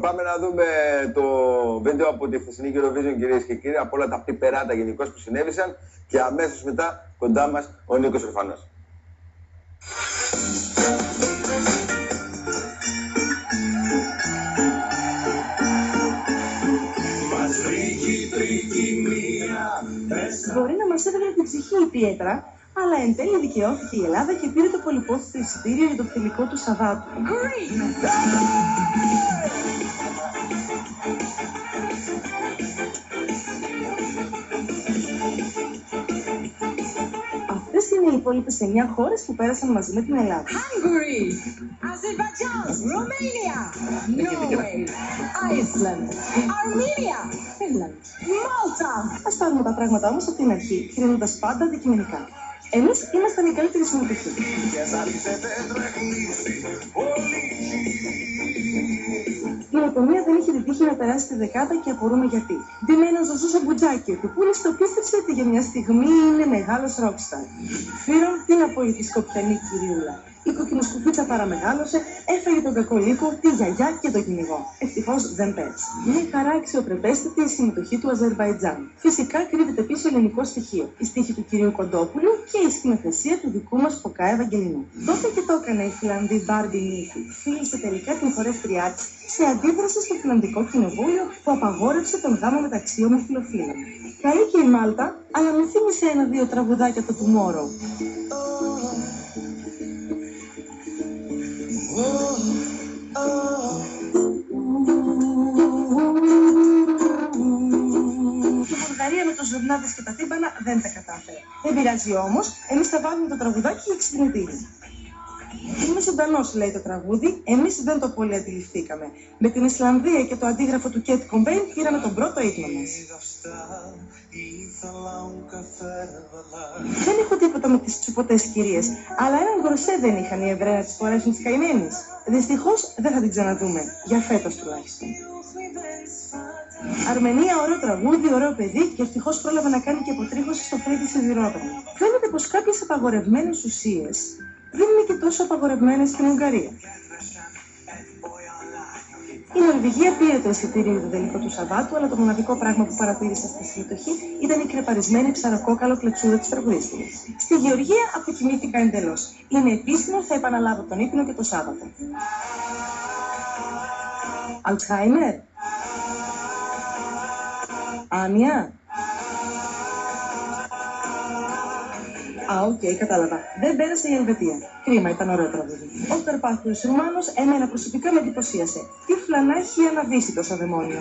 πάμε να δούμε το βίντεο από τη χθεσινή Eurovision, κυρίες και κύριοι, από όλα τα πιπεράτα γενικώς που συνέβησαν και αμέσως μετά κοντά μας ο Νίκος Ορφανός. Μπορεί να μας έβγαλε την ψυχή η πίετρα, αλλά εν τέλει δικαιώθηκε η Ελλάδα και πήρε το πολυπόθητο εισιτήριο για το φιλικό του Σαββάτου. Αυτές είναι οι υπόλοιπες 9 χώρες που πέρασαν μαζί με την Ελλάδα. Hungary, Azerbaijan, Romania, Norway, Iceland, Armenia, Finland, Malta. Ας πάρουμε τα πράγματα όμως από την αρχή, κρίνοντας πάντα αντικειμενικά. Εμείς ήμασταν οι καλύτεροι συμμετοχοί. Η Λετωνία δεν είχε την τύχη να περάσει τη δεκάδα και απορούμε γιατί. Ντυμένος ζωζούσε μπουτζάκι του, που το πίστεψε ότι για μια στιγμή είναι μεγάλος ροκσταρ. Φύρον, τι να πω για τη σκοπιανή κυριούλα. Η κοκκινοσκουφίτσα παραμεγάλωσε, έφαγε τον κακό λύκο, τη γιαγιά και τον κυνηγό. Ευτυχώς δεν πέρασε. Μια χαρά αξιοπρεπέστατη η συμμετοχή του Αζερβαϊτζάν. Φυσικά κρύβεται πίσω ελληνικό στοιχείο. Η στίχη του κυρίου Κοντόπουλου και η σκηνοθεσία του δικού μας Φωκά Ευαγγελινού. Τότε και το έκανε η Φιλανδή Μπάρμπι Νίφη. Φίλησε τελικά την χορεύτριά της σε αντίδραση στο Φιλανδικό Κοινοβούλιο που απαγόρευσε τον γάμο μεταξύ ομοφυλοφίλων. Καλή και η Μάλτα, αλλά μου θύμισε 1-2 τραγουδάκια το Tomorrow. Η Βουλγαρία με τους ζουρνάδες και τα τύμπανα δεν τα κατάφερε. Δεν πειράζει όμως, εμείς θα βάλουμε το τραγουδάκι για ξυπνητήρι. Είμαι ζωντανός, λέει το τραγούδι, εμείς δεν το πολύ αντιληφθήκαμε. Με την Ισλανδία και το αντίγραφο του Κέτ Κομπέιν πήραμε τον πρώτο ύπνο μας. Δεν έχω τίποτα με τις τσουποτές κυρίες, αλλά έναν γκροσέ δεν είχαν οι Εβραίοι να τις φορέσουν τις καημένες. Δυστυχώς δεν θα την ξαναδούμε, για φέτος τουλάχιστον. Αρμενία, ωραίο τραγούδι, ωραίο παιδί και ευτυχώς πρόλαβε να κάνει και αποτρίχωση στο φρύδι σιδηρόδρομο. Φαίνεται πως κάποιες απαγορευμένες ουσίες δεν είναι και τόσο απαγορευμένες στην Ουγγαρία. Η Νορβηγία πήρε το εισιτήριο για το τελικό του Σαββάτου, αλλά το μοναδικό πράγμα που παρατήρησα στη συμμετοχή ήταν η κρεπαρισμένη ψαροκόκαλο κλετσούδα της τραγουδίστριας. Στη Γεωργία αποκοιμήθηκα εντελώς. Είναι επίσημο, θα επαναλάβω τον ύπνο και το Σάββατο. Αλτσχάιμερ. Άνια. Οκ, κατάλαβα. Δεν πέρασε η Ελβετία. Κρίμα, ήταν ωραίο τραγούδι. Ο Καρπάθιος Ρουμάνος εμένα προσωπικά με εντυπωσίασε. Τι φλανά έχει αναβήσει τόσο δαιμόνιο.